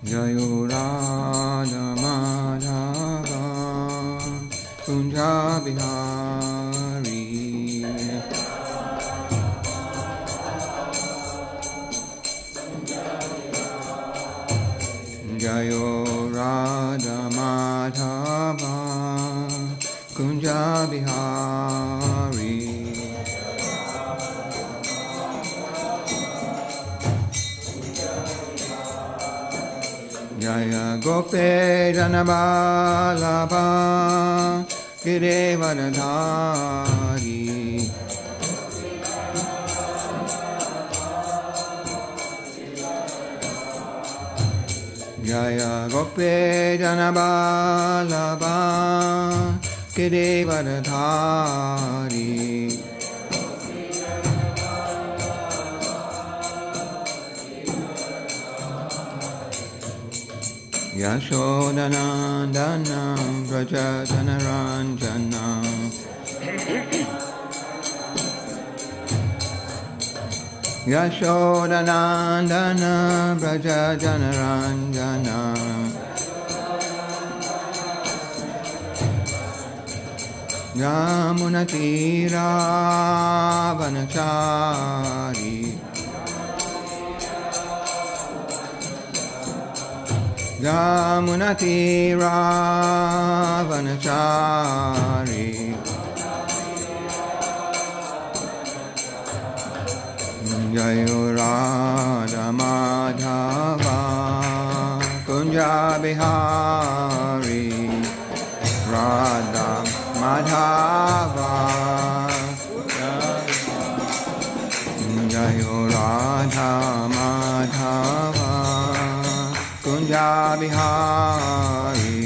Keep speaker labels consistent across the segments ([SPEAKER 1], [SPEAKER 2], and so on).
[SPEAKER 1] Jayo Radha Madhava Kunja Bihari Jayo Radha Madhava Kunja Bihari Jaya Gope Janabalabha Girevardhari Jaya Gope Janabalabha Girevardhari Yashodanandana Vrajadanaranjana Yashodanandana Vrajadanaranjana Yamunatira Vanachari Yamunatira Vanachari Jayo Radha Madhava Kunja Bihari Radha Madhava Jayo Radha Madhava Kunja Bihari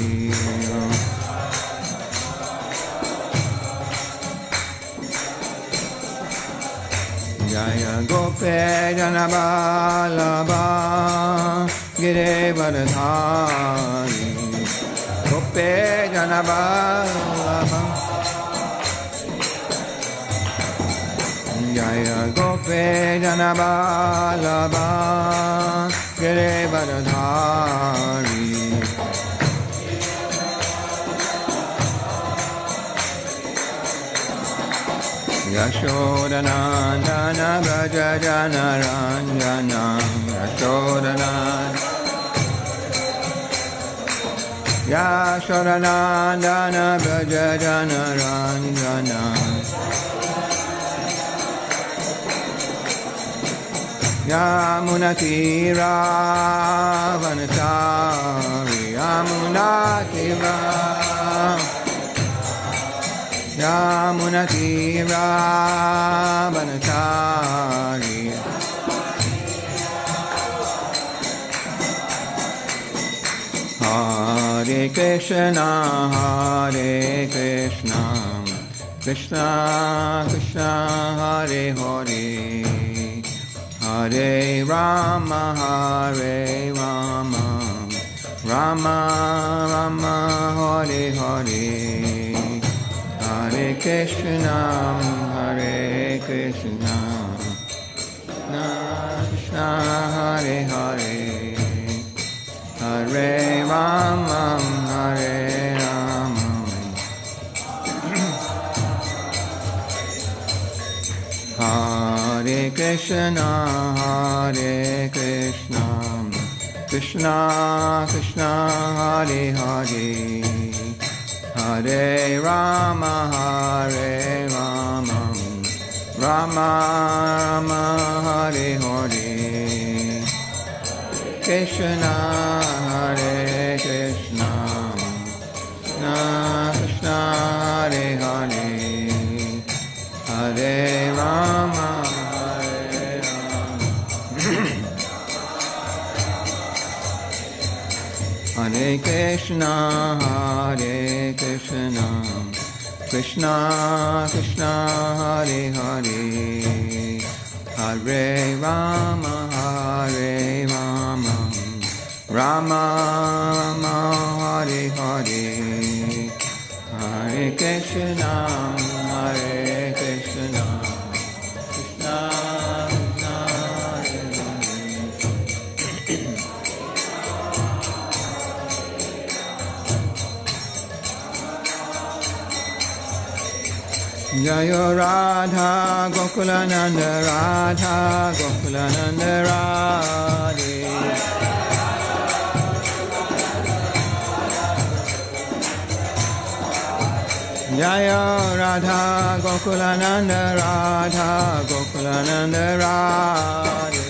[SPEAKER 1] Jaya Gope Janabalabha Girevardhari Gope Janabalabha Jaya Gope Janabalabha Girevardhari Yashodanandana Vrajajanaranjana Yashodanandana Vrajajanaranjana Yamunatira Vanachari Yamunatira Yamunatira Vanachari Hare Krishna Krishna Krishna Hare Hare Hare Rama Rama Rama Hare Hare Hare Krishna Krishna Krishna Hare Hare Hare Rama Hare Krishna Krishna Krishna Hare Hare Hare Rama Rama Rama Hare Hare Krishna Krishna Krishna Krishna Hare Hare Hare Rama Hare Krishna Krishna Krishna Hare Hare Hare Rama Rama Rama Hare Hare Hare Krishna Krishna Krishna Hare Jayo Radha Gokulananda Radha Gokulananda Radhe Jayo Radha Gokulananda Radha Gokulananda Radhe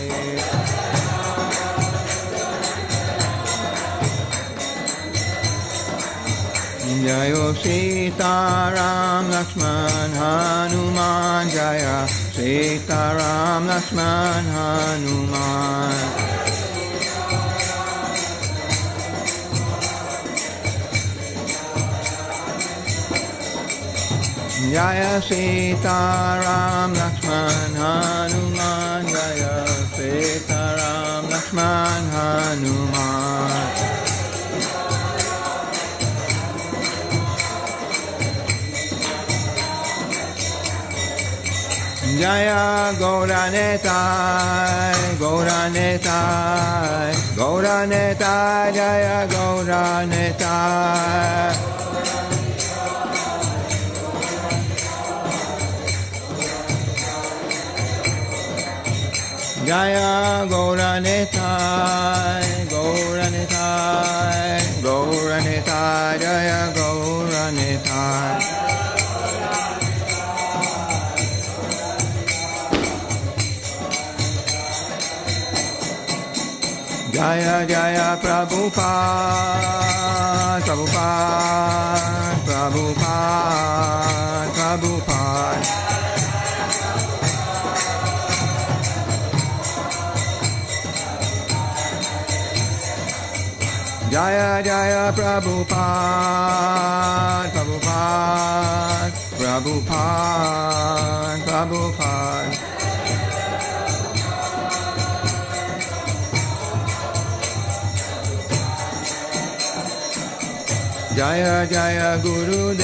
[SPEAKER 1] Jayo Sita Ram Lakshman Hanuman Jaya Sita Ram Lakshman Hanuman Jaya Sita Ram Lakshman Hanuman Jaya Sita Ram Lakshman Hanuman Jaya Gauranetai, Gauranetai, Gauranetai, Jaya Gauranetai. Jaya Gauranetai, Gauranetai, Gauranetai, Jaya Gauranetai. Jaya Jaya Prabhupada, Prabhupada, Prabhupada, Prabhupada. Jaya Jaya Prabhupada, Prabhupada, Prabhupada, Prabhupada. Jaya Jaya Gurudev,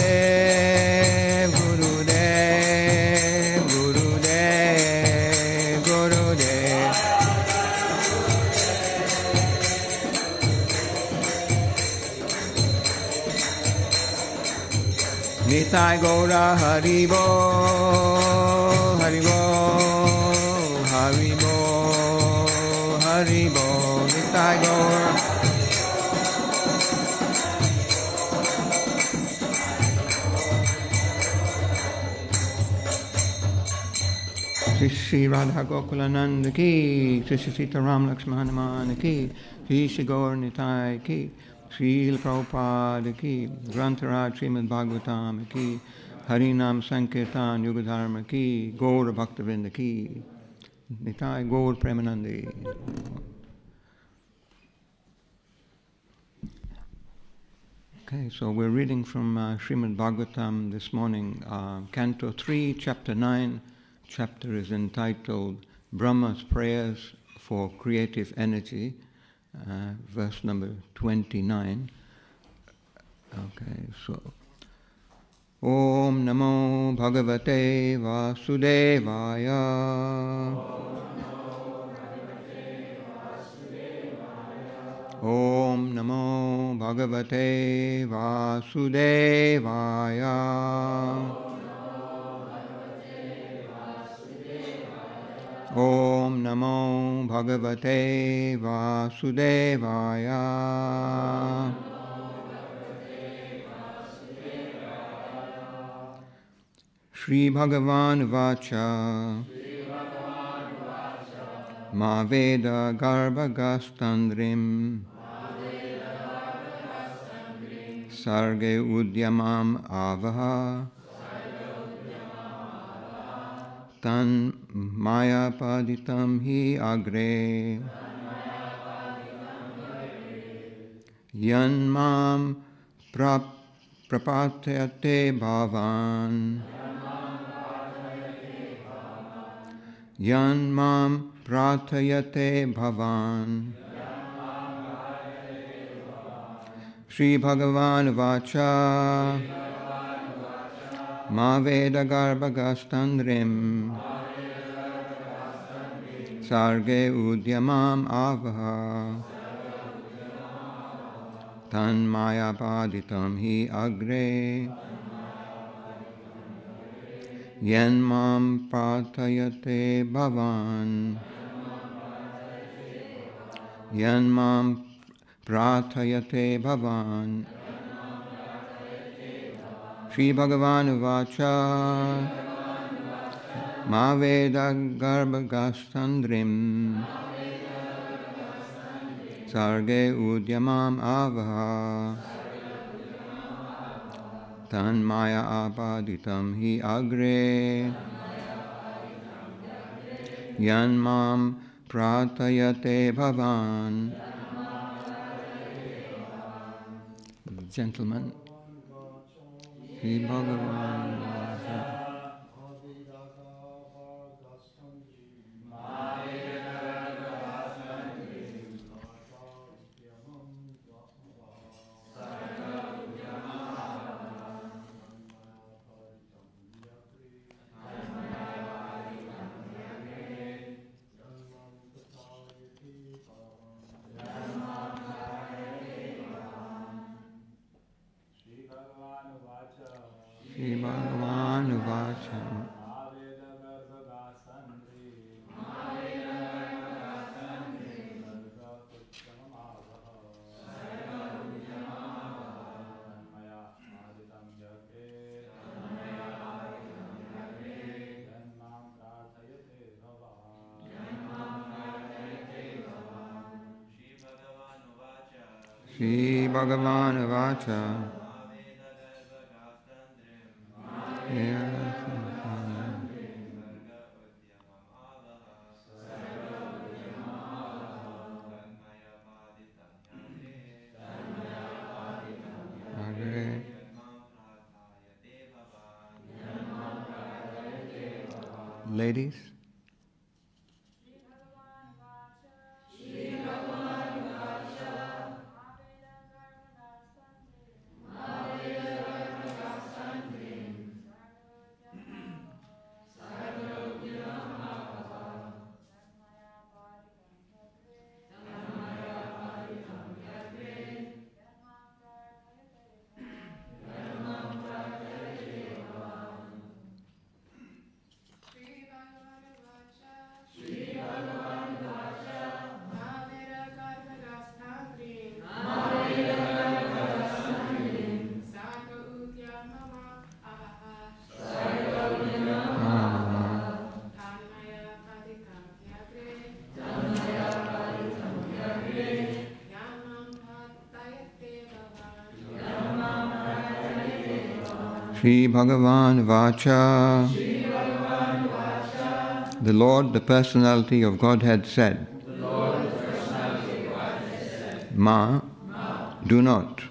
[SPEAKER 1] Gurudev, Gurudev, Gurudev. Nitai Gaura Haribo, Haribo, Haribo, Haribo, Nitai Gaura. Shri Radha Gokulananda ki, Shri Sita Ram Lakshman Hanuman ki, Shri Gaur Nitai ki, Shri Prabhupada ki, Grantaraj Srimad Bhagavatam ki, Harinam Sankirtan Yugadharma ki, Gaur Bhaktavinda ki, Nitai Gaur Premanandi. Okay, so we're reading from Srimad Bhagavatam this morning, Canto 3, Chapter 9. Chapter is entitled Brahma's Prayers for Creative Energy, verse number 29. Okay, so Om Namo Bhagavate Vasudevaya. Om Namo Bhagavate Vasudevaya. Om Namo Bhagavate Vasudevaya. Shri Bhagavan Vacha Ma Veda Garbhagastandrim Sarge Udyamam Avaha Tan Maya Paditam Hi Agre Yan Mam Prapatyate Bhavan Yan Mam Prathayate Bhavan Shri Bhagavan Vacha Ma Veda Garbhagastandrim Sarge Udyamam Avaha Tan Maya Paditam Hi Agre Yanmam Prarthayate Bhavan. Yanmam Prarthayate Bhavan. Shri Bhagavan Vacha Ma Veda Garbhagastandrim Sarge Udyamam Avaha Tanmaya Apaditam Hi Agre Yanmam Prarthayate Bhavan. Gentlemen, Sri Bhagavan Vacha. Shri Bhagavan Vacha Shri Bhagavan Vacha Ladies, Shri Bhagavan Vacha, the Lord, the Personality of Godhead said, Ma, do not,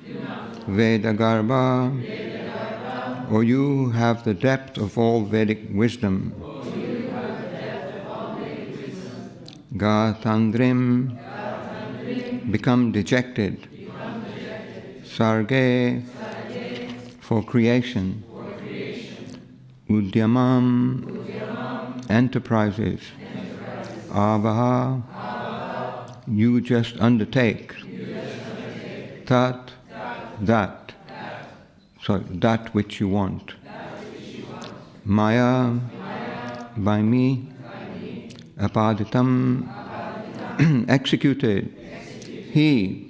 [SPEAKER 1] Veda-garbha, or you have the depth of all Vedic wisdom, Gatandrim, become dejected, Sarge, for creation, Udyamam, enterprises, Avaha, you just undertake, Tat, that which you want, Maya, by me, Apaditam, executed, he,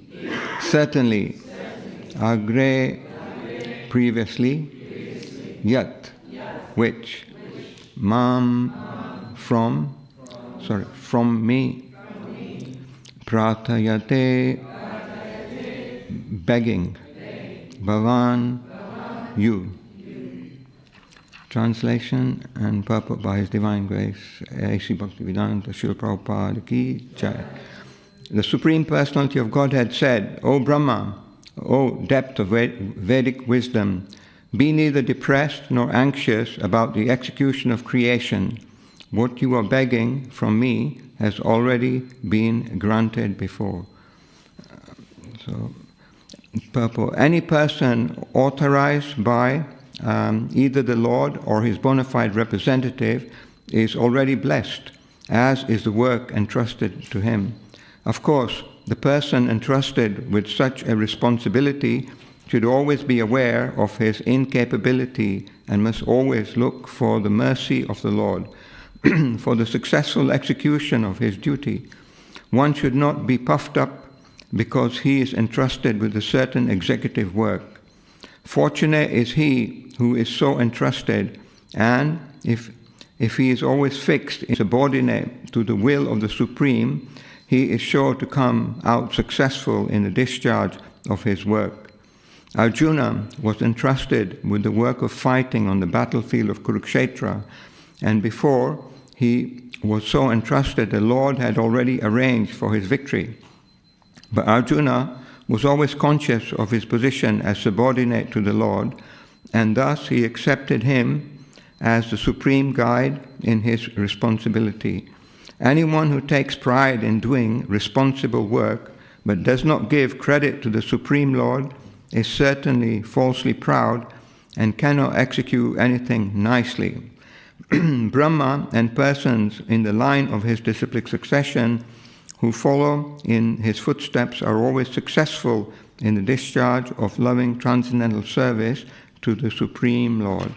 [SPEAKER 1] certainly, Agre, previously, Yat, which, Mam, from me, Prarthayate, begging, Bhavan, you. Translation and purport by His Divine Grace, A.C. Bhaktivedanta Srila Prabhupada Ki Jai. The Supreme Personality of Godhead said, O Brahma, O depth of Vedic wisdom, be neither depressed nor anxious about the execution of creation. What you are begging from me has already been granted before. Purport. Any person authorized by either the Lord or his bona fide representative is already blessed, as is the work entrusted to him. Of course, the person entrusted with such a responsibility should always be aware of his incapability and must always look for the mercy of the Lord for the successful execution of his duty. One should not be puffed up because he is entrusted with a certain executive work. Fortunate is he who is so entrusted, and if he is always fixed and subordinate to the will of the Supreme, he is sure to come out successful in the discharge of his work. Arjuna was entrusted with the work of fighting on the battlefield of Kurukshetra, and before he was so entrusted, the Lord had already arranged for his victory. But Arjuna was always conscious of his position as subordinate to the Lord, and thus he accepted him as the supreme guide in his responsibility. Anyone who takes pride in doing responsible work but does not give credit to the Supreme Lord is certainly falsely proud and cannot execute anything nicely. Brahma and persons in the line of his disciplic succession who follow in his footsteps are always successful in the discharge of loving transcendental service to the Supreme Lord.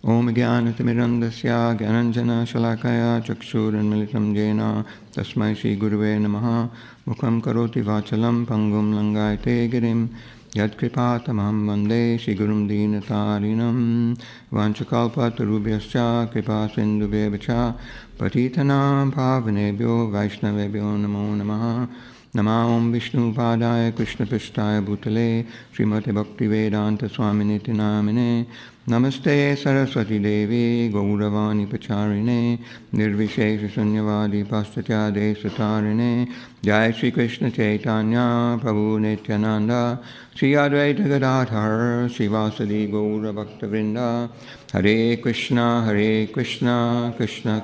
[SPEAKER 1] Om Jnanatimidandasya Gyananjana Shalakaya Chakshuranmilitam Jena Tasmai Shri Guruve Namaha Mukham Karoti Vachalam Pangum Langayate Girim Yad Kripatamaham Vande Shri Gurum Dinatarinam Vanchakalpatarubhyascha Kripa Sindhubhyevacha Patitanam Pavanebhyo Vaishnavebhyo Namo Namaha Nama Om Vishnu Padaya Krishna Pishtaya Bhutale Srimati Bhakti Vedanta Swaminiti Namine Namaste Saraswati Devi Gauravani Pacharine Nirvishesha Sunyavadi Pastatya Desatarine Jai Shri Krishna Chaitanya Prabhu Nityananda Shri Advaita Gadadhar Srivasadi Gaura Bhakta Vrinda Hare Krishna Krishna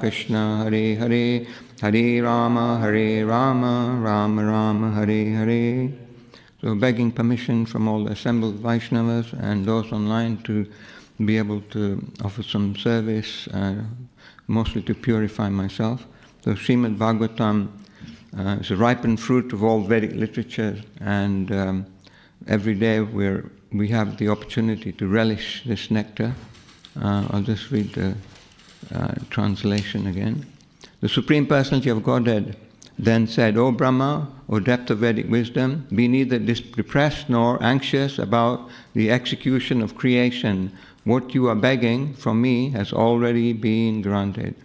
[SPEAKER 1] Krishna Hare Hare Hare Rama Rama Rama Hare Hare. So begging permission from all the assembled Vaishnavas and those online to be able to offer some service, mostly to purify myself. So Srimad Bhagavatam is a ripened fruit of all Vedic literature, and every day we have the opportunity to relish this nectar. I'll just read the translation again. The Supreme Personality of Godhead then said, O Brahma, O depth of Vedic wisdom, be neither depressed nor anxious about the execution of creation. What you are begging from me has already been granted.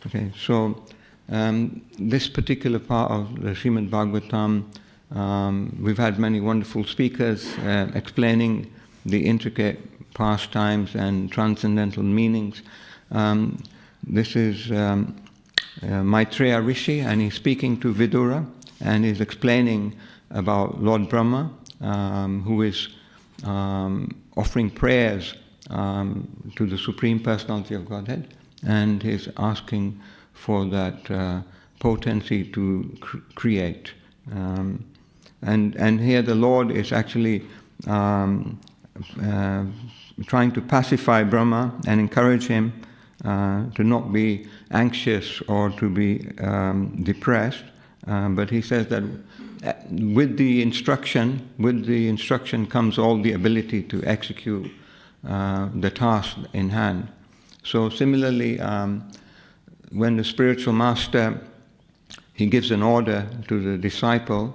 [SPEAKER 1] Okay, so this particular part of the Srimad Bhagavatam, we've had many wonderful speakers explaining the intricate pastimes and transcendental meanings. This is Maitreya Rishi, and he's speaking to Vidura, and he's explaining about Lord Brahma, who is offering prayers to the Supreme Personality of Godhead, and he's asking for that potency to create. And here the Lord is actually trying to pacify Brahma and encourage him to not be anxious or to be depressed, but he says that with the instruction comes all the ability to execute the task in hand. So similarly, when the spiritual master, he gives an order to the disciple,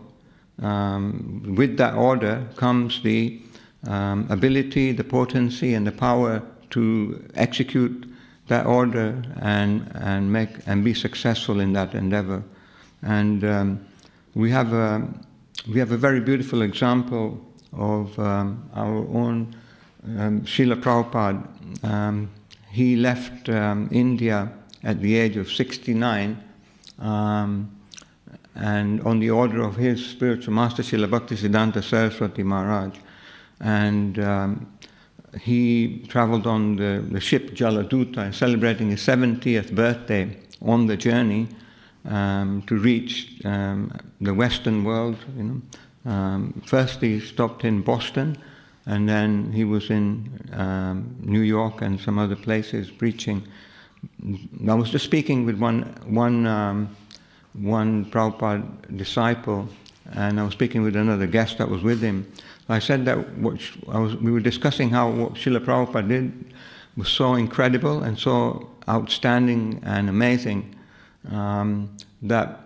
[SPEAKER 1] with that order comes the ability, the potency, and the power to execute that order and be successful in that endeavor. And we have a very beautiful example of our own Srila Prabhupada. He left India at the age of 69, and on the order of his spiritual master, Srila Bhaktisiddhanta Saraswati Maharaj. And he traveled on the ship Jaladuta, celebrating his 70th birthday on the journey to reach the Western world. First he stopped in Boston, and then he was in New York and some other places preaching. I was just speaking with one Prabhupada disciple, and I was speaking with another guest that was with him. I said that we were discussing how what Srila Prabhupada did was so incredible and so outstanding and amazing that,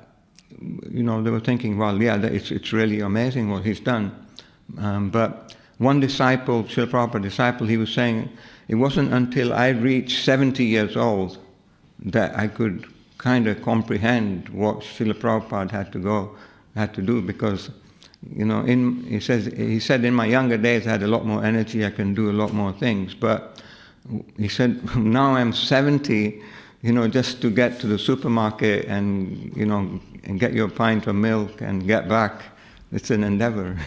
[SPEAKER 1] they were thinking, well, yeah, it's really amazing what he's done. But one disciple, Srila Prabhupada disciple, he was saying, it wasn't until I reached 70 years old that I could kind of comprehend what Srila Prabhupada had to do, because, he said in my younger days I had a lot more energy, I can do a lot more things, but he said, now I'm 70, just to get to the supermarket and, and get your pint of milk and get back, it's an endeavor.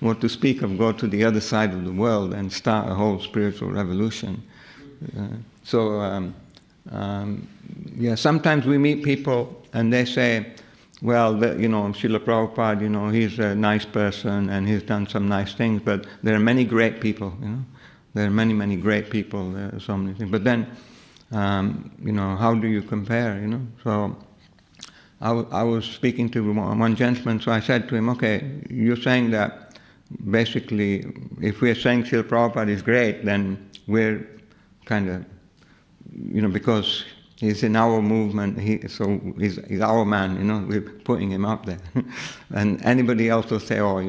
[SPEAKER 1] What to speak of go to the other side of the world and start a whole spiritual revolution. Sometimes we meet people and they say, well, Srila Prabhupada, he's a nice person and he's done some nice things, but there are many great people, There are many, many great people, there are so many things. But then, how do you compare, So I was speaking to one gentleman, so I said to him, okay, you're saying that basically, if we're saying Srila Prabhupada is great, then we're kind of, because he's in our movement, he's our man, we're putting him up there. And anybody else will say, oh,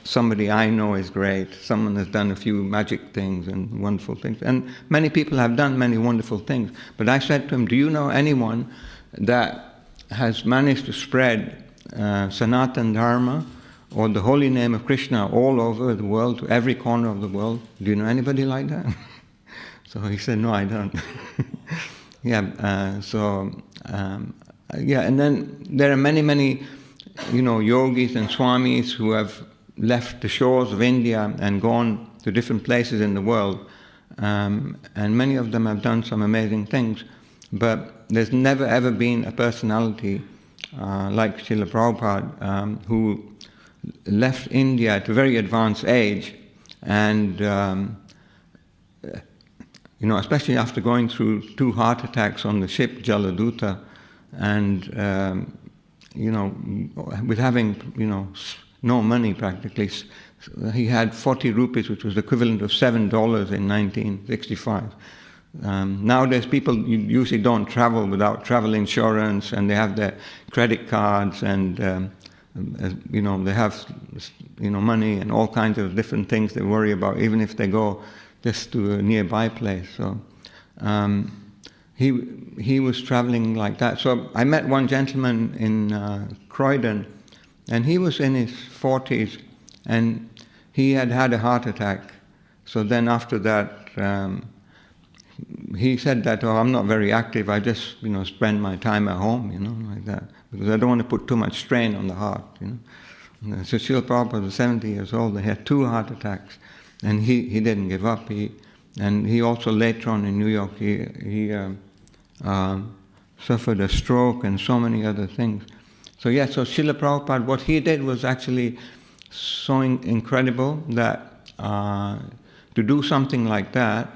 [SPEAKER 1] somebody I know is great, someone has done a few magic things and wonderful things. And many people have done many wonderful things. But I said to him, do you know anyone that has managed to spread Sanatan Dharma or the holy name of Krishna all over the world, to every corner of the world? Do you know anybody like that? So he said, no, I don't. And then there are many, many, yogis and swamis who have left the shores of India and gone to different places in the world. And many of them have done some amazing things. But there's never ever been a personality like Srila Prabhupada who left India at a very advanced age, and especially after going through 2 heart attacks on the ship Jaladuta, and with having no money practically. He had 40 rupees, which was the equivalent of $7 in 1965. Nowadays, people usually don't travel without travel insurance, and they have their credit cards, and they have money and all kinds of different things they worry about, even if they go just to a nearby place. So he was traveling like that. So I met one gentleman in Croydon, and he was in his 40s, and he had a heart attack. So then after that, he said that, I'm not very active, I just, spend my time at home, like that, because I don't want to put too much strain on the heart, So Srila Prabhupada was 70 years old, he had 2 heart attacks, and he didn't give up. And he also later on in New York, he suffered a stroke and so many other things. So Srila Prabhupada, what he did was actually so incredible that to do something like that,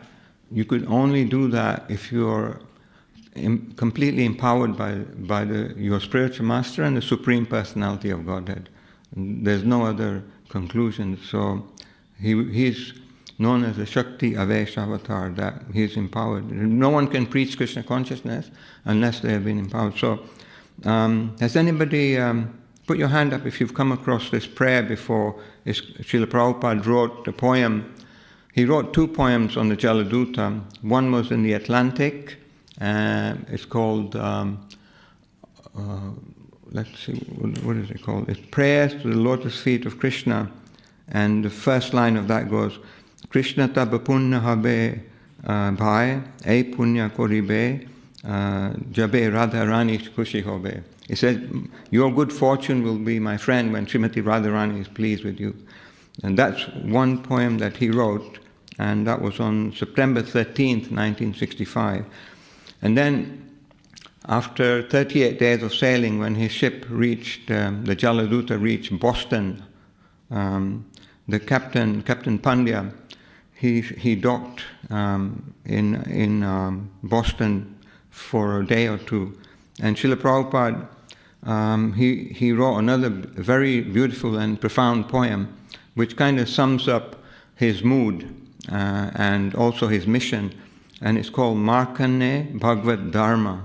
[SPEAKER 1] you could only do that if you're completely empowered by your spiritual master and the Supreme Personality of Godhead. And there's no other conclusion. So he's known as the Shakti Avesh Avatar, that he's empowered. No one can preach Krishna consciousness unless they have been empowered. So has anybody, put your hand up if you've come across this prayer before. Srila Prabhupada wrote a poem. He wrote 2 poems on the Jaladuta. One was in the Atlantic. It's called, let's see, what is it called? It's Prayers to the Lotus Feet of Krishna. And the first line of that goes, Krishna tab punya habe bhai, e punya koribe, jabe Radharani kushi hobe. He said, your good fortune will be my friend when Srimati Radharani is pleased with you. And that's one poem that he wrote, and that was on September 13th, 1965. And then, after 38 days of sailing, when his ship reached, the Jaladuta reached Boston, the Captain Pandya, he docked in Boston for a day or two. And Srila Prabhupada he wrote another very beautiful and profound poem which kind of sums up his mood and also his mission, and it's called Markanne Bhagavad Dharma.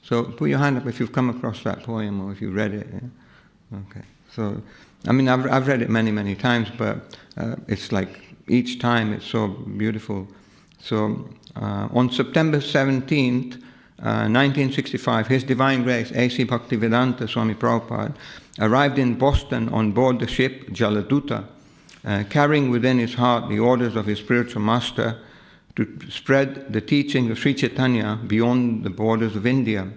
[SPEAKER 1] So put your hand up if you've come across that poem or if you've read it. Okay. So, I mean, I've read it many, many times, but it's like each time it's so beautiful. So on September 17th, 1965, His Divine Grace A.C. Bhaktivedanta Swami Prabhupada arrived in Boston on board the ship Jaladuta, carrying within his heart the orders of his spiritual master to spread the teaching of Sri Chaitanya beyond the borders of India,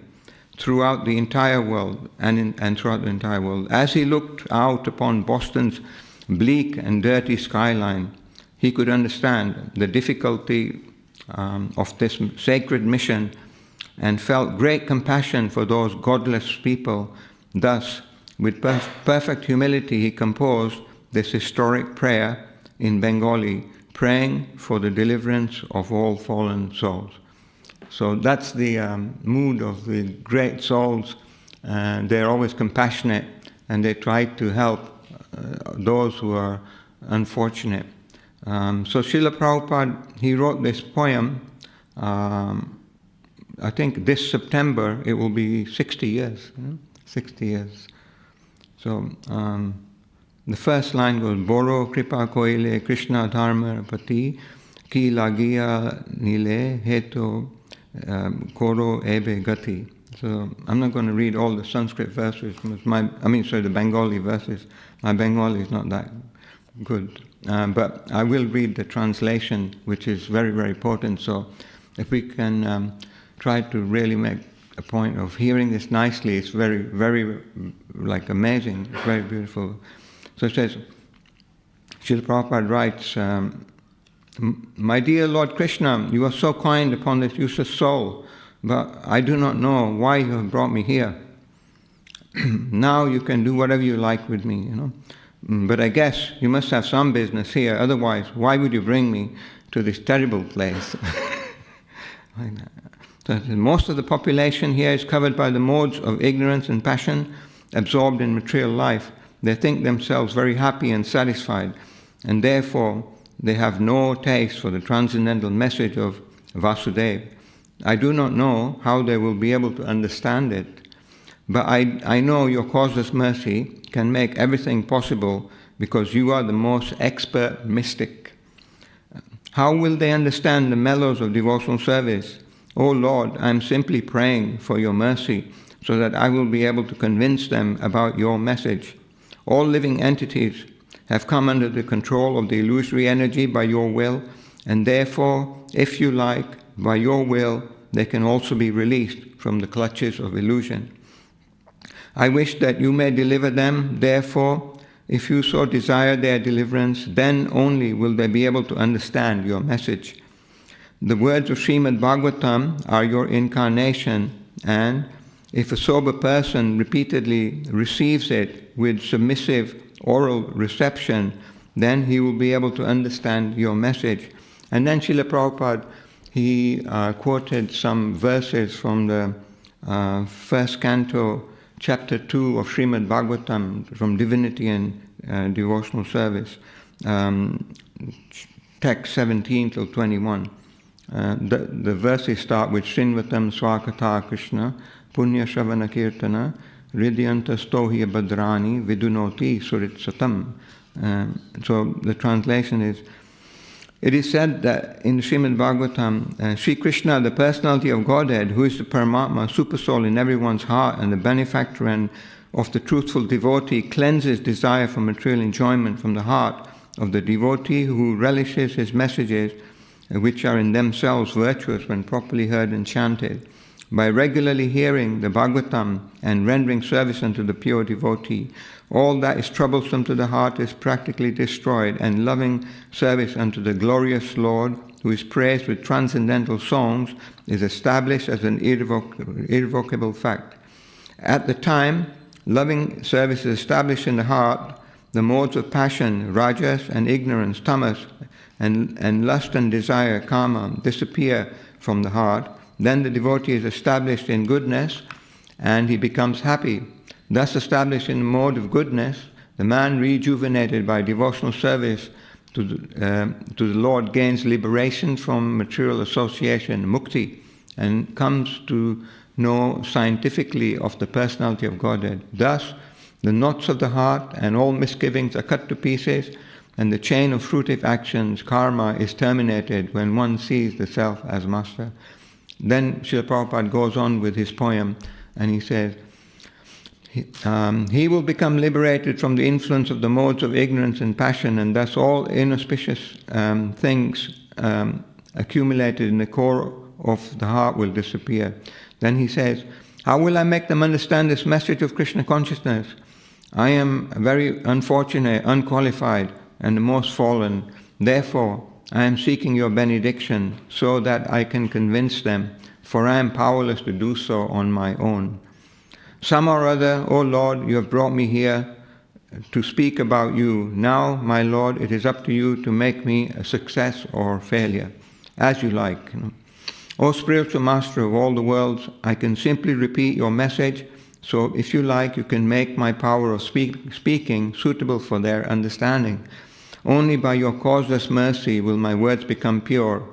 [SPEAKER 1] throughout the entire world and throughout the entire world. As he looked out upon Boston's bleak and dirty skyline, he could understand the difficulty of this sacred mission and felt great compassion for those godless people. Thus, with perfect humility, he composed this historic prayer in Bengali, praying for the deliverance of all fallen souls. So that's the mood of the great souls. They're always compassionate, and they try to help those who are unfortunate. So Srila Prabhupada, he wrote this poem. I think this September it will be 60 years. 60 years. So the first line goes, Boro Kripa Koile Krishna Dharma Pati Ki Lagia Nile Heto Koro Ebe Gati. So I'm not going to read all the Sanskrit verses. The Bengali verses. My Bengali is not that good. But I will read the translation, which is very, very important. So if we can try to really make a point of hearing this nicely, it's very, very amazing. It's very beautiful. So it says, Srila Prabhupada writes, My dear Lord Krishna, you are so kind upon this useless soul, but I do not know why you have brought me here. Now you can do whatever you like with me, But I guess you must have some business here, otherwise why would you bring me to this terrible place? Like that. So most of the population here is covered by the modes of ignorance and passion, absorbed in material life. They think themselves very happy and satisfied, and therefore they have no taste for the transcendental message of Vasudeva. I do not know how they will be able to understand it, but I know your causeless mercy can make everything possible because you are the most expert mystic. How will they understand the mellows of devotional service? Oh Lord, I am simply praying for your mercy so that I will be able to convince them about your message. All living entities have come under the control of the illusory energy by your will, and therefore, if you like, by your will, they can also be released from the clutches of illusion. I wish that you may deliver them, therefore, if you so desire their deliverance, then only will they be able to understand your message. The words of Srimad Bhagavatam are your incarnation, and if a sober person repeatedly receives it with submissive oral reception, then he will be able to understand your message. And then Srila Prabhupada, he quoted some verses from the first canto, chapter 2 of Srimad Bhagavatam, from Divinity and Devotional Service, text 17 till 21. The verses start with Srinvatam Swakata Krishna, Punya Shavana Kirtana, Ridyanta Stohya Badrani, Vidunoti Surit Satam. So the translation is, it is said that in Srimad Bhagavatam, Sri Krishna, the personality of Godhead, who is the Paramatma, supersoul in everyone's heart and the benefactor and of the truthful devotee, cleanses desire for material enjoyment from the heart of the devotee who relishes his messages, which are in themselves virtuous when properly heard and chanted. By regularly hearing the Bhagavatam and rendering service unto the pure devotee, all that is troublesome to the heart is practically destroyed, and loving service unto the glorious Lord, who is praised with transcendental songs, is established as an irrevocable fact. At the time loving service is established in the heart, the modes of passion, rajas, and ignorance, tamas, and lust and desire, kama, disappear from the heart. Then the devotee is established in goodness, and he becomes happy. Thus established in the mode of goodness, the man rejuvenated by devotional service to the Lord gains liberation from material association, mukti, and comes to know scientifically of the personality of Godhead. Thus, the knots of the heart and all misgivings are cut to pieces, and the chain of fruitive actions, karma, is terminated when one sees the self as master. Then Srila Prabhupada goes on with his poem, and he says, he will become liberated from the influence of the modes of ignorance and passion, and thus all inauspicious things accumulated in the core of the heart will disappear. Then he says, how will I make them understand this message of Krishna consciousness? I am very unfortunate, unqualified, and the most fallen. Therefore, I am seeking your benediction so that I can convince them, for I am powerless to do so on my own. Somehow or other, O Lord, you have brought me here to speak about you. Now, my Lord, it is up to you to make me a success or failure, as you like. O spiritual master of all the worlds, I can simply repeat your message, so if you like, you can make my power of speaking suitable for their understanding. Only by your causeless mercy will my words become pure.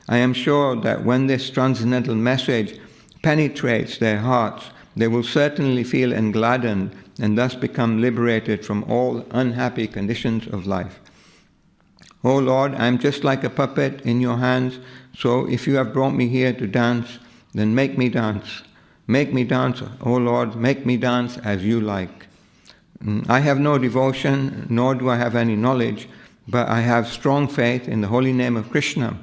[SPEAKER 1] I am sure that when this transcendental message penetrates their hearts, they will certainly feel engladdened and thus become liberated from all unhappy conditions of life. O Lord, I am just like a puppet in your hands, so if you have brought me here to dance, then make me dance. Make me dance, O Lord, make me dance as you like. I have no devotion, nor do I have any knowledge, but I have strong faith in the holy name of Krishna.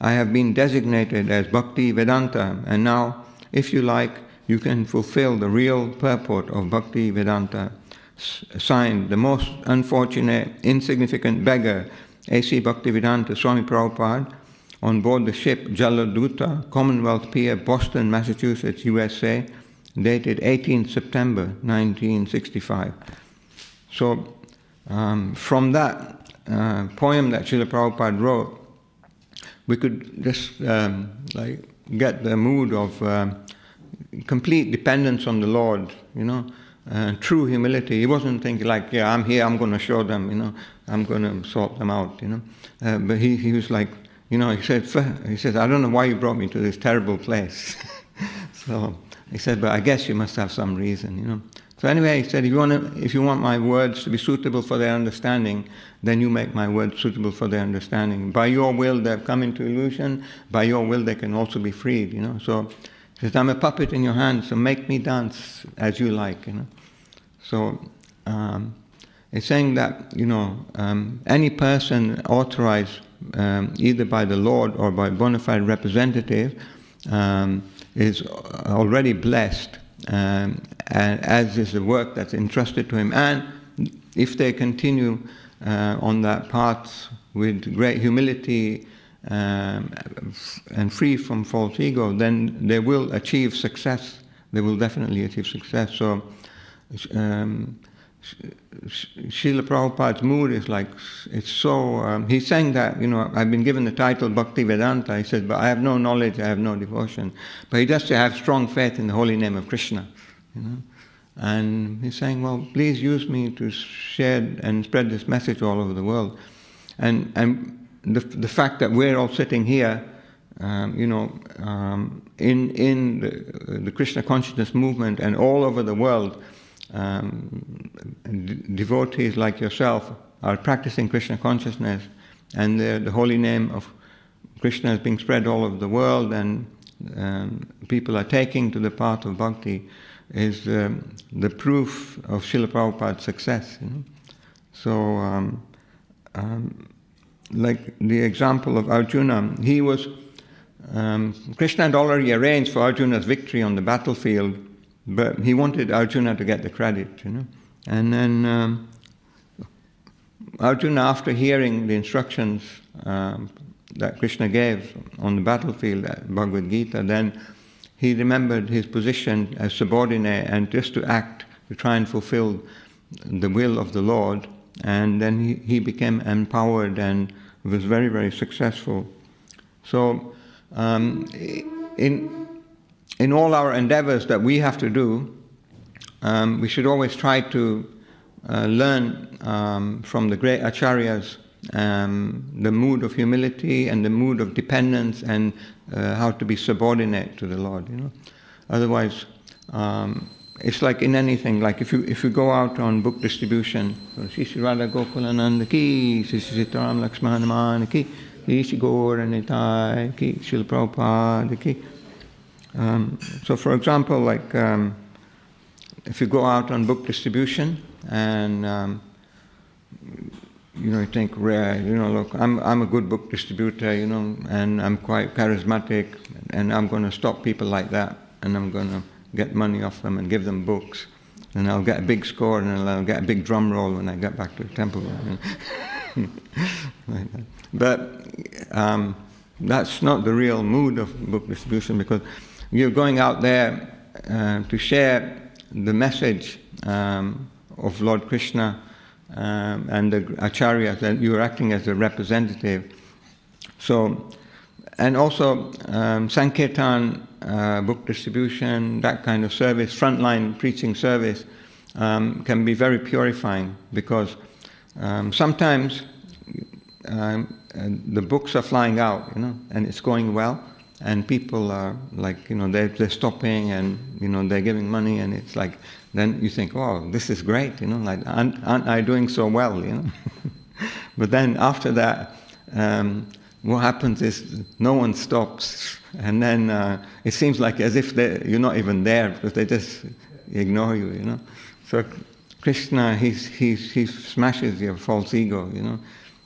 [SPEAKER 1] I have been designated as Bhakti Vedanta, and now, if you like, you can fulfill the real purport of Bhakti Vedanta. Signed, the most unfortunate, insignificant beggar, A.C. Bhaktivedanta Swami Prabhupada, on board the ship Jaladuta, Commonwealth Pier, Boston, Massachusetts, USA, dated 18th September 1965. So, from that poem that Srila Prabhupada wrote, we could just get the mood of complete dependence on the Lord, true humility. He wasn't thinking like, yeah, I'm here, I'm going to show them, I'm going to sort them out, But he was like, he said, I don't know why you brought me to this terrible place. So he said, but I guess you must have some reason, So anyway, he said, if you want my words to be suitable for their understanding, then you make my words suitable for their understanding. By your will, they've come into illusion. By your will, they can also be freed, So he says, I'm a puppet in your hands, so make me dance as you like, So it's saying that, any person authorized either by the Lord or by a bona fide representative is already blessed, as is the work that's entrusted to him. And if they continue on that path with great humility and free from false ego, then they will achieve success. They will definitely achieve success. So Srila Prabhupada's mood is like, it's so, he's saying that, I've been given the title Bhakti Vedanta. He says, but I have no knowledge, I have no devotion. But he does say, I have strong faith in the holy name of Krishna. And he's saying, well, please use me to share and spread this message all over the world. And the fact that we're all sitting here, in the Krishna consciousness movement and all over the world, devotees like yourself are practicing Krishna consciousness, and the holy name of Krishna is being spread all over the world, and people are taking to the path of bhakti, is the proof of Srila Prabhupada's success. So, like the example of Arjuna, he was Krishna had already arranged for Arjuna's victory on the battlefield, but he wanted Arjuna to get the credit, And then Arjuna, after hearing the instructions that Krishna gave on the battlefield at Bhagavad Gita, then he remembered his position as subordinate and just to act, to try and fulfill the will of the Lord. And then he became empowered and was very, very successful. So in all our endeavors that we have to do, we should always try to learn from the great acharyas the mood of humility and the mood of dependence and how to be subordinate to the Lord. Otherwise, it's like in anything. Like if you go out on book distribution, Sri Radha Gokulananda ki, Sri Sitaram Lakshmanamana ki, Sri Gaur Nitai ki, Srila Prabhupada ki. So, for example, like if you go out on book distribution and you think, look, I'm a good book distributor, and I'm quite charismatic, and I'm going to stop people like that, and I'm going to get money off them and give them books, and I'll get a big score, and I'll get a big drum roll when I get back to the temple. Like that. But that's not the real mood of book distribution, because you're going out there to share the message of Lord Krishna and the acharyas, and you're acting as a representative. So, and also Sankirtan, book distribution, that kind of service, frontline preaching service, can be very purifying, because sometimes the books are flying out, and it's going well, and people are like, they're stopping, and they're giving money, and it's like, then you think, oh, this is great, like aren't I doing so well, But then after that, what happens is no one stops, and then it seems like as if you're not even there, because they just ignore you, So Krishna, he smashes your false ego,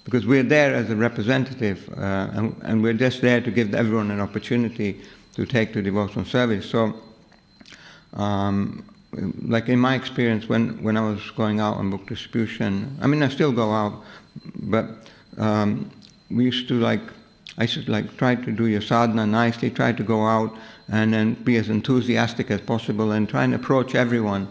[SPEAKER 1] because we're there as a representative, and we're just there to give everyone an opportunity to take to devotional service. So, like in my experience, when I was going out on book distribution, I mean, I still go out, but we used to I should try to do your sadhana nicely, try to go out and then be as enthusiastic as possible and try and approach everyone.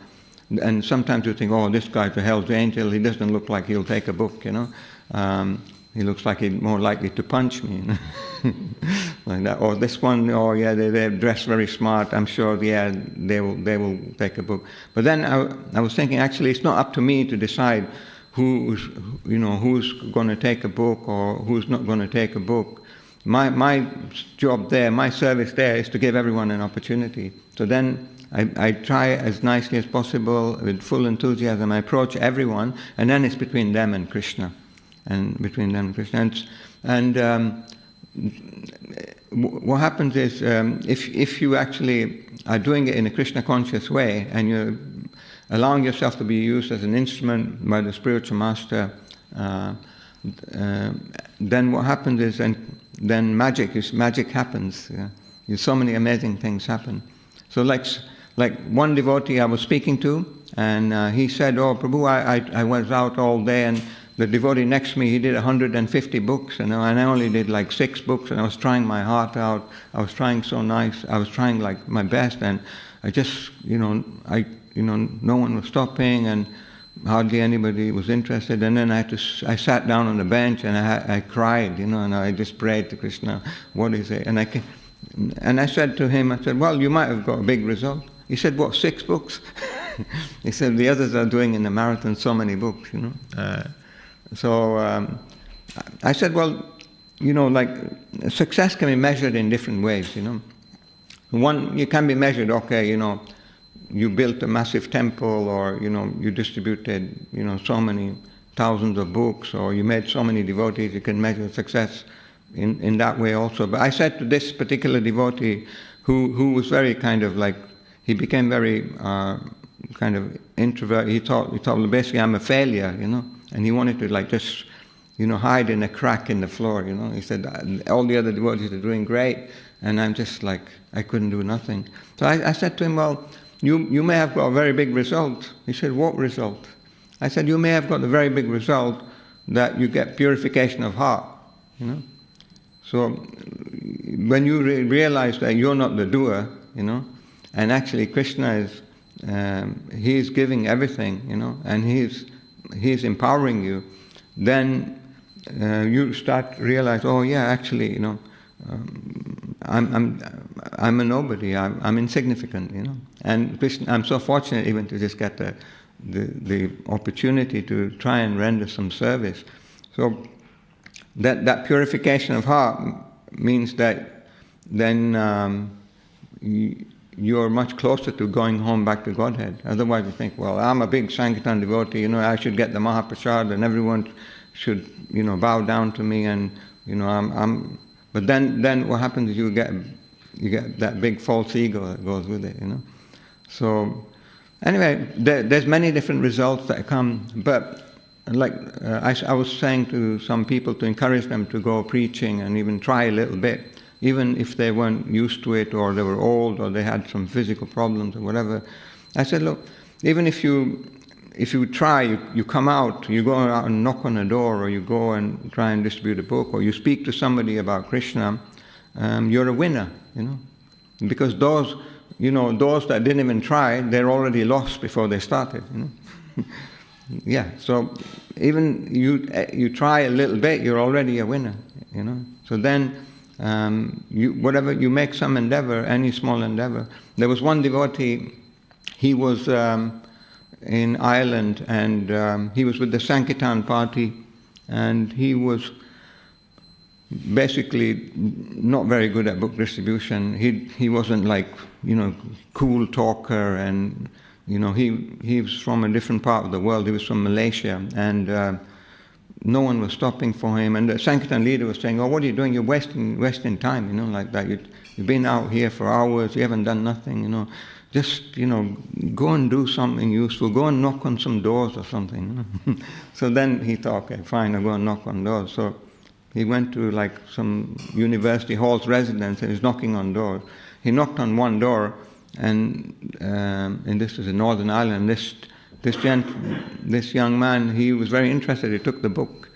[SPEAKER 1] And sometimes you think, oh, this guy's a Hell's Angel, he doesn't look like he'll take a book, he looks like he's more likely to punch me, like that. Or this one, oh yeah, they're dressed very smart, I'm sure, yeah, they will take a book. But then I was thinking, actually, it's not up to me to decide who's going to take a book or who's not going to take a book. My job there, my service there, is to give everyone an opportunity. So then I try as nicely as possible, with full enthusiasm, I approach everyone, and then it's between them and Krishna. And what happens is, if you actually are doing it in a Krishna conscious way, and you're allowing yourself to be used as an instrument by the spiritual master, then what happens is, and then magic happens. So many amazing things happen. So like one devotee I was speaking to, and he said, "Oh, Prabhu, I was out all day, and the devotee next to me, he did 150 books, and I only did 6 books, and I was trying my heart out. I was trying so nice. I was trying my best, and I just, no one was stopping, and hardly anybody was interested. And then I sat down on the bench, and I cried, and I just prayed to Krishna, what is it? And I said to him, I said, well, you might have got a big result. He said, what, 6 books? He said, the others are doing in the marathon so many books, So I said, well, success can be measured in different ways, One, you can be measured, okay, you built a massive temple, or, you distributed, so many thousands of books, or you made so many devotees, you can measure success in that way also. But I said to this particular devotee, who was very kind of he became very kind of introvert. He thought, well, basically, I'm a failure, and he wanted to just, hide in a crack in the floor, He said, all the other devotees are doing great, and I'm just I couldn't do nothing. So I said to him, well, you may have got a very big result. He said, what result? I said, you may have got a very big result that you get purification of heart, So when you realize that you're not the doer, and actually Krishna is, he's giving everything, and he's empowering you, then you start to realize, oh yeah, actually, I'm a nobody. I'm insignificant, you know. And Krishna, I'm so fortunate even to just get the opportunity to try and render some service. So that purification of heart means that then you're much closer to going home back to Godhead. Otherwise you think, well, I'm a big Sankirtan devotee, you know, I should get the Mahaprasad and everyone should, you know, bow down to me, and, you know, but then what happens is you get that big false ego that goes with it, you know. So anyway, there's many different results that come, but like I was saying to some people to encourage them to go preaching and even try a little bit, even if they weren't used to it, or they were old, or they had some physical problems or whatever. I said, look, even if you try, you come out, you go out and knock on a door, or you go and try and distribute a book, or you speak to somebody about Krishna, you're a winner, you know. Because those that didn't even try, they're already lost before they started, you know. Yeah, so even you try a little bit, you're already a winner, you know. So then, whatever you make some endeavor, any small endeavor. There was one devotee, he was in Ireland, and he was with the Sankirtan party, and he was basically not very good at book distribution. He wasn't like, you know, cool talker, and, you know, he was from a different part of the world. He was from Malaysia, and no one was stopping for him. And the Sankirtan leader was saying, "Oh, what are you doing? You're wasting time, you know, like that. You've been out here for hours. You haven't done nothing, you know. Just, you know, go and do something useful. Go and knock on some doors or something." You know? So then he thought, okay, fine, I'll go and knock on doors. So he went to like some university hall's residence, and he's knocking on doors. He knocked on one door, and this is in Northern Ireland. This young man, he was very interested. He took the book,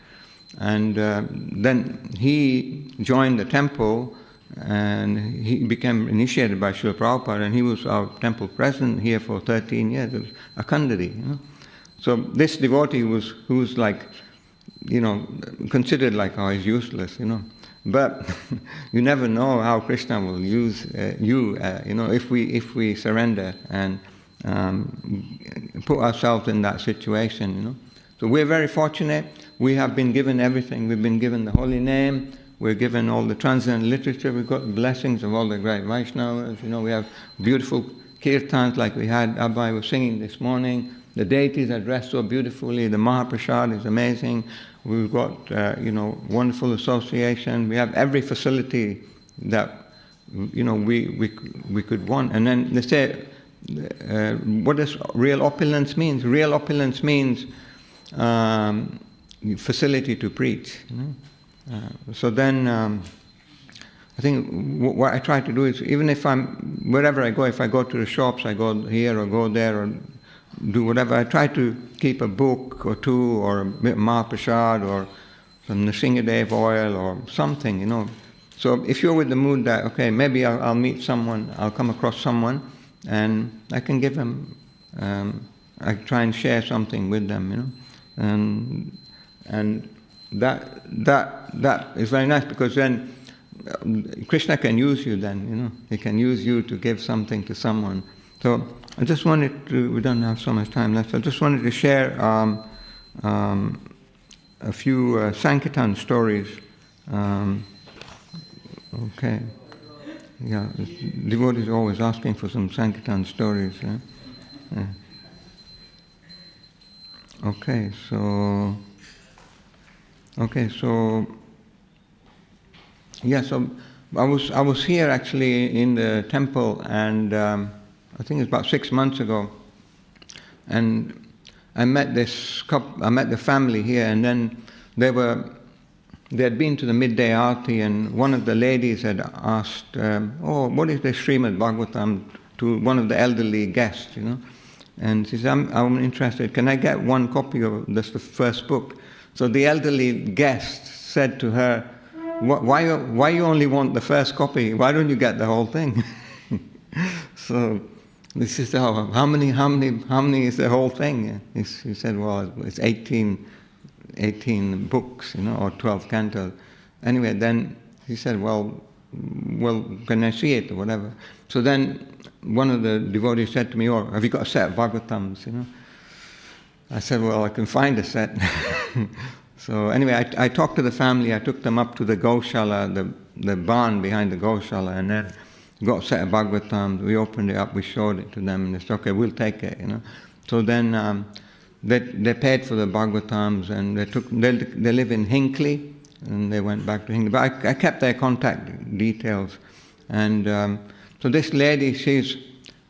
[SPEAKER 1] and then he joined the temple, and he became initiated by Srila Prabhupada, and he was our temple president here for 13 years. It was a Kandari, you know. So this devotee who was like, you know, considered like, oh, he's useless, you know. But you never know how Krishna will use you know, if we surrender and put ourselves in that situation, you know. So we're very fortunate. We have been given everything. We've been given the holy name. We're given all the transcendental literature. We've got the blessings of all the great Vaishnavas. You know, we have beautiful kirtans like we had. Abhay was singing this morning. The deities are dressed so beautifully. The Mahaprasad is amazing. We've got, you know, wonderful association. We have every facility that, you know, we could want. And then they say, what does real opulence mean? Real opulence means facility to preach. You know? So then, I think what I try to do is, even if wherever I go, if I go to the shops, I go here or go there or do whatever, I try to keep a book or two, or a Mahaprasad, or some Nrsingadev oil, or something, you know. So if you're with the mood that, okay, maybe I'll meet someone, I'll come across someone, and I can give them, I try and share something with them, you know. And that is very nice, because then Krishna can use you then, you know. He can use you to give something to someone. So I just wanted to, we don't have so much time left, I just wanted to share a few Sankirtan stories. Okay. Yeah, devotees are always asking for some Sankirtan stories. Yeah. Okay, so yeah, so I was here actually in the temple, and I think it's about 6 months ago, and I met this couple. I met the family here, and then they had been to the midday aarti, and one of the ladies had asked, "Oh, what is the Srimad Bhagavatam?" to one of the elderly guests, you know. And she said, "I'm interested. Can I get one copy of this, the first book?" So the elderly guest said to her, "Why you only want the first copy? Why don't you get the whole thing?" So this is how many is the whole thing? He said, "Well, it's 18 books, you know, or 12 cantos." Anyway, then he said, "Well, well, can I see it or whatever? So then one of the devotees said to me, oh, have you got a set of Bhagavatams, you know? I said, well, I can find a set. So anyway, I talked to the family. I took them up to the Goshala, the barn behind the Goshala, and then got a set of Bhagavatams. We opened it up, we showed it to them, and they said, okay, we'll take it, you know. So then they paid for the Bhagavatams, and they live in Hinckley, and they went back to Hinckley. But I kept their contact details. And so this lady,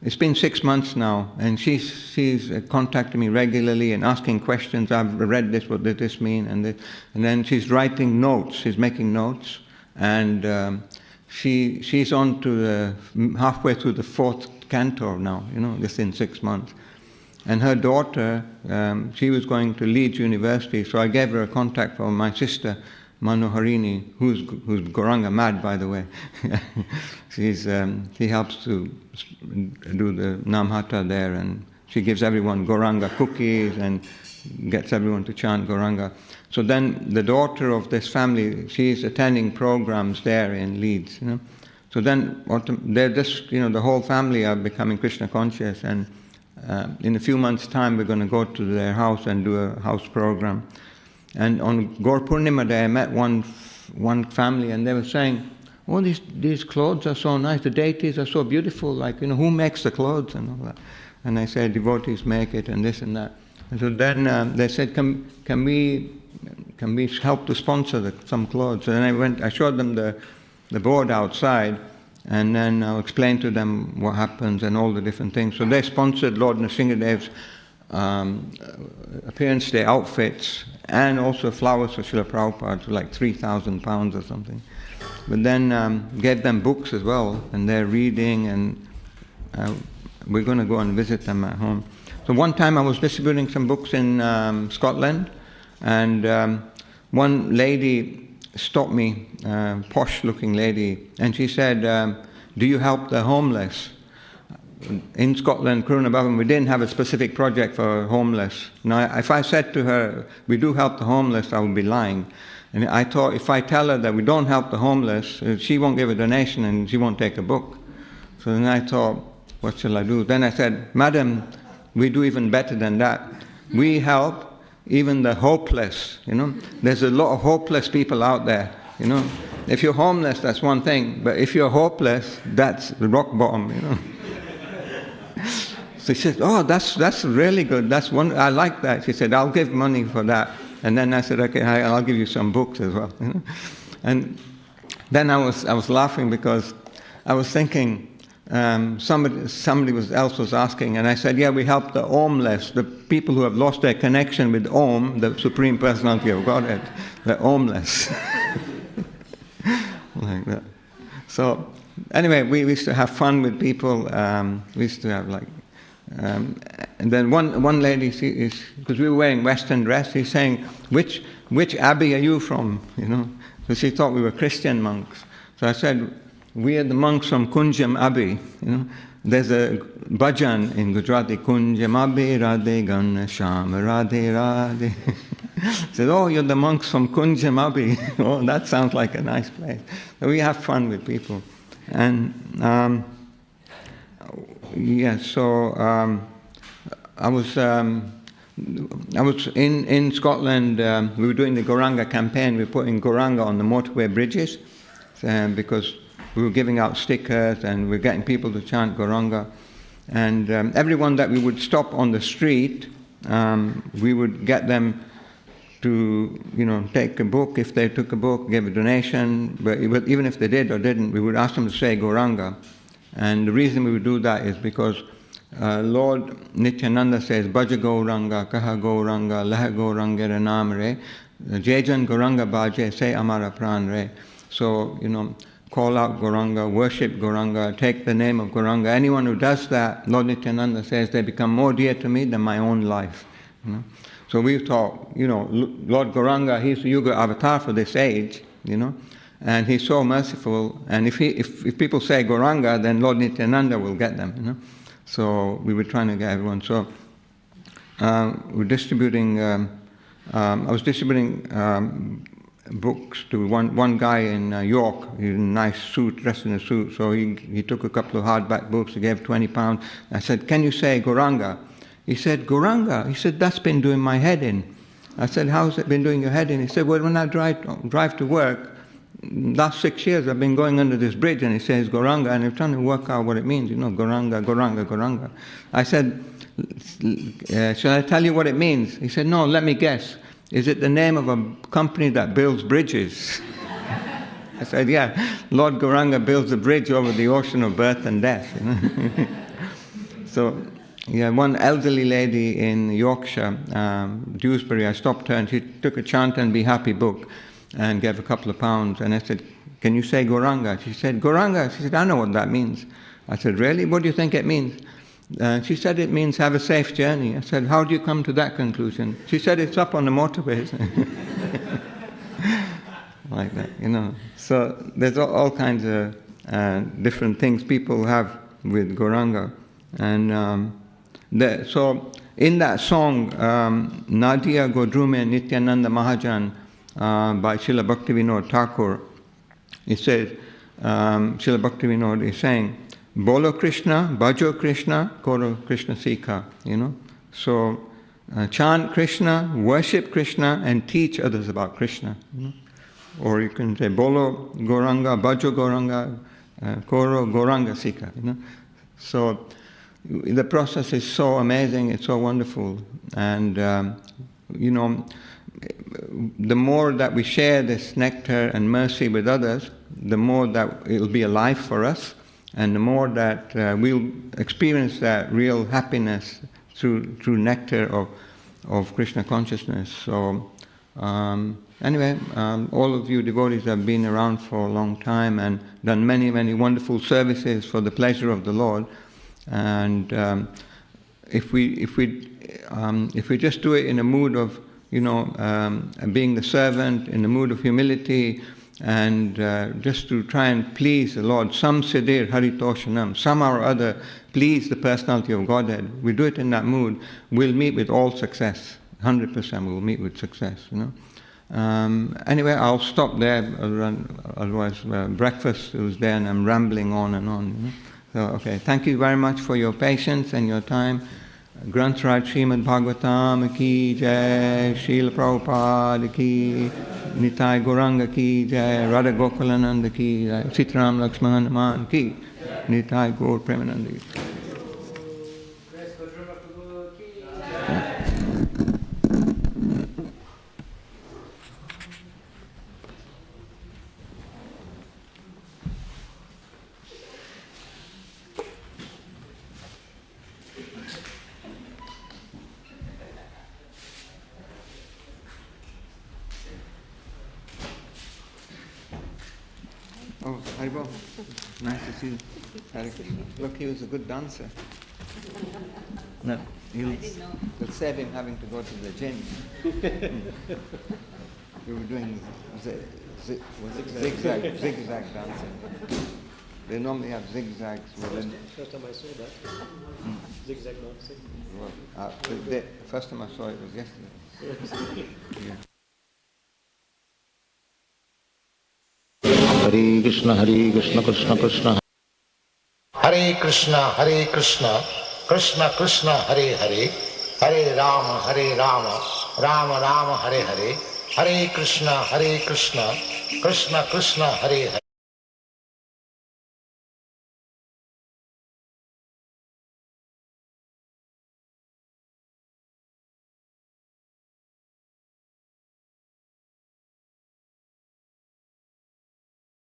[SPEAKER 1] it's been 6 months now, and she's contacting me regularly and asking questions. I've read this, what does this mean? And then she's writing notes, she's making notes, and she's on to halfway through the 4th Canto now, you know, this in 6 months. And her daughter, she was going to Leeds University, so I gave her a contact from my sister, Manoharini, who's Gauranga mad, by the way. She helps to do the Namhata there, and she gives everyone Gauranga cookies and gets everyone to chant Gauranga. So then the daughter of this family, she's attending programs there in Leeds, you know. So then they're just, you know, the whole family are becoming Krishna conscious, and in a few months' time we're going to go to their house and do a house program. And on Gaur Purnima Day, I met one family, and they were saying, oh, these clothes are so nice, the deities are so beautiful, like, you know, who makes the clothes and all that? And I said, devotees make it, and this and that. And so then they said, can we help to sponsor some clothes? And I showed them the board outside, and then I explained to them what happens and all the different things. So they sponsored Lord Nrsingadev's appearance day outfits, and also flowers for Srila Prabhupada for like 3,000 pounds or something. But then gave them books as well, and they're reading, and we're going to go and visit them at home. So one time I was distributing some books in Scotland, and one lady stopped me, posh-looking lady, and she said, do you help the homeless? In Scotland, Karuna Bhavan, we didn't have a specific project for homeless. Now, if I said to her, we do help the homeless, I would be lying. And I thought, if I tell her that we don't help the homeless, she won't give a donation and she won't take a book. So then I thought, what shall I do? Then I said, Madam, we do even better than that. We help even the hopeless, you know. There's a lot of hopeless people out there, you know. If you're homeless, that's one thing, but if you're hopeless, that's the rock bottom, you know. So she said, oh, that's really good. That's one. I like that. She said, I'll give money for that. And then I said, okay, I'll give you some books as well. You know? And then I was laughing because I was thinking somebody else was asking, and I said, yeah, we help the homeless, the people who have lost their connection with Om, the Supreme Personality of Godhead, the homeless. Like that. So anyway, we used to have fun with people. We used to have like, and then one lady, because we were wearing Western dress, she's saying, which abbey are you from? You know, so she thought we were Christian monks. So I said, we are the monks from Kunjam Abbey. You know, there's a bhajan in Gujarati, Kunjam Abbey, Radhe Gana Sham, Radhe Radhe. Said, oh, you're the monks from Kunjam Abbey. Oh, that sounds like a nice place. So we have fun with people. And yes, so I was in Scotland. We were doing the Gauranga campaign. We were putting Gauranga on the motorway bridges because we were giving out stickers and we were getting people to chant Gauranga. And everyone that we would stop on the street, we would get them to, you know, take a book. If they took a book, give a donation. But even if they did or didn't, we would ask them to say Gauranga. And the reason we would do that is because Lord Nityananda says, Bhaja Gauranga, Kaha Gauranga, Laha Gauranga Ranam Re, Jejan Gauranga Bhaje, say Amara Pran Re. So, you know, call out Gauranga, worship Gauranga, take the name of Gauranga. Anyone who does that, Lord Nityananda says, they become more dear to me than my own life. You know? So we thought, you know, Lord Gauranga, he's the Yuga avatar for this age, you know, and he's so merciful. And if people say Gauranga, then Lord Nityananda will get them, you know. So we were trying to get everyone. So we're distributing. I was distributing books to one guy in York. He's in a nice suit, dressed in a suit. So he took a couple of hardback books. He gave £20. I said, "Can you say Gauranga?" He said, "Gauranga?" He said, "That's been doing my head in." I said, "How's it been doing your head in?" He said, "Well, when I drive to work, last 6 years I've been going under this bridge," and it says Gauranga, and I'm trying to work out what it means. Gauranga, Gauranga, Gauranga. I said, "Shall I tell you what it means?" He said, "No, let me guess. Is it the name of a company that builds bridges?" I said, "Yeah, Lord Gauranga builds a bridge over the ocean of birth and death." So, yeah, one elderly lady in Yorkshire, Dewsbury, I stopped her and she took a Chant and Be Happy book and gave a couple of pounds. And I said, "Can you say Gauranga?" She said, "Gauranga." She said, "I know what that means." I said, "Really? What do you think it means?" She said, "It means have a safe journey." I said, "How do you come to that conclusion?" She said, "It's up on the motorways." Like that, So there's all kinds of different things people have with Gauranga. And so in that song, Nadia Godruma Nityananda Mahajan by Srila Bhaktivinoda Thakur, it says, Srila Bhaktivinoda is saying, "Bolo Krishna, bhajo Krishna, koro Krishna Sikha." So chant Krishna, worship Krishna, and teach others about Krishna. Or you can say, "Bolo Gauranga, bhajo Gauranga, koro Gauranga Sikha." So the process is so amazing, it's so wonderful. And, the more that we share this nectar and mercy with others, the more that it'll be alive for us, and the more that we'll experience that real happiness through nectar of Krishna consciousness. So, anyway, all of you devotees have been around for a long time and done many, many wonderful services for the pleasure of the Lord. And if we just do it in a mood of being the servant, in a mood of humility, and just to try and please the Lord, some siddhir haritoshanam, somehow or other please the personality of Godhead. We do it in that mood, we'll meet with all success. 100% we'll meet with success. Anyway, I'll stop there. Otherwise, breakfast was there, and I'm rambling on and on. So, okay, thank you very much for your patience and your time. Granth Raj Srimad Bhagavatam ki jai, Srila Prabhupada ki, Nitai Gauranga ki jai, Radha Gokulananda ki jai, Sitaram Lakshman Hanuman ki, Nitai Gaur Premananda ki. Oh, Haribo, nice to see you. Hare Krishna. Look, he was a good dancer. No, he'll save him having to go to the gym. We were doing zigzag dancing. They normally have zigzags within.
[SPEAKER 2] First time I saw that. Zigzag dancing.
[SPEAKER 1] Well, the first time I saw it was yesterday. Yeah.
[SPEAKER 3] Hare Krishna, Krishna Krishna. Hare Krishna, Krishna Krishna, Hare Hare. Hare Rama, Rama Rama, Hare Hare. Hare Krishna, Krishna Krishna, Hare Hare.